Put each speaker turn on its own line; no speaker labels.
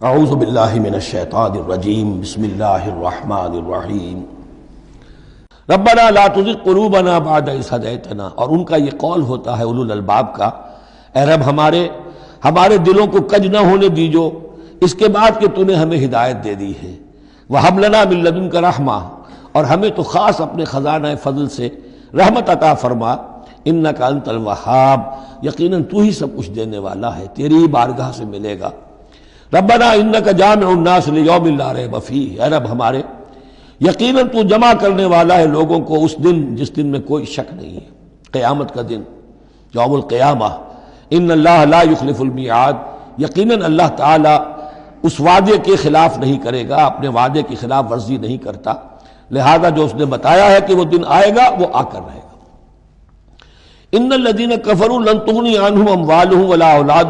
اعوذ باللہ من الشیطان الرجیم بسم اللہ الرحمن الرحیم ربنا لا تزغ قلوبنا بعد اذ ہدیتنا۔ اور ان کا یہ قول ہوتا ہے اولو الالباب کا، اے رب ہمارے دلوں کو کج نہ ہونے دیجو اس کے بعد کہ تو نے ہمیں ہدایت دے دی ہے۔ وہب لنا من لدنک رحمہ، اور ہمیں تو خاص اپنے خزانہ فضل سے رحمت عطا فرما، انک انت الوہاب، یقیناً تو ہی سب کچھ دینے والا ہے، تیری بارگاہ سے ملے گا۔ ربنا انک جامع الناس لیوم لا ریب فیہ، اے رب ہمارے یقیناً تو جمع کرنے والا ہے لوگوں کو اس دن جس دن میں کوئی شک نہیں ہے، قیامت کا دن، یوم القیامہ۔ ان اللہ لا یخلف المیعاد، یقیناً اللہ تعالی اس وعدے کے خلاف نہیں کرے گا، اپنے وعدے کی خلاف ورزی نہیں کرتا، لہذا جو اس نے بتایا ہے کہ وہ دن آئے گا وہ آ کر رہے گا۔ ان الذین کفروا لن تغنی عنہم اموالہم ولا اولادہم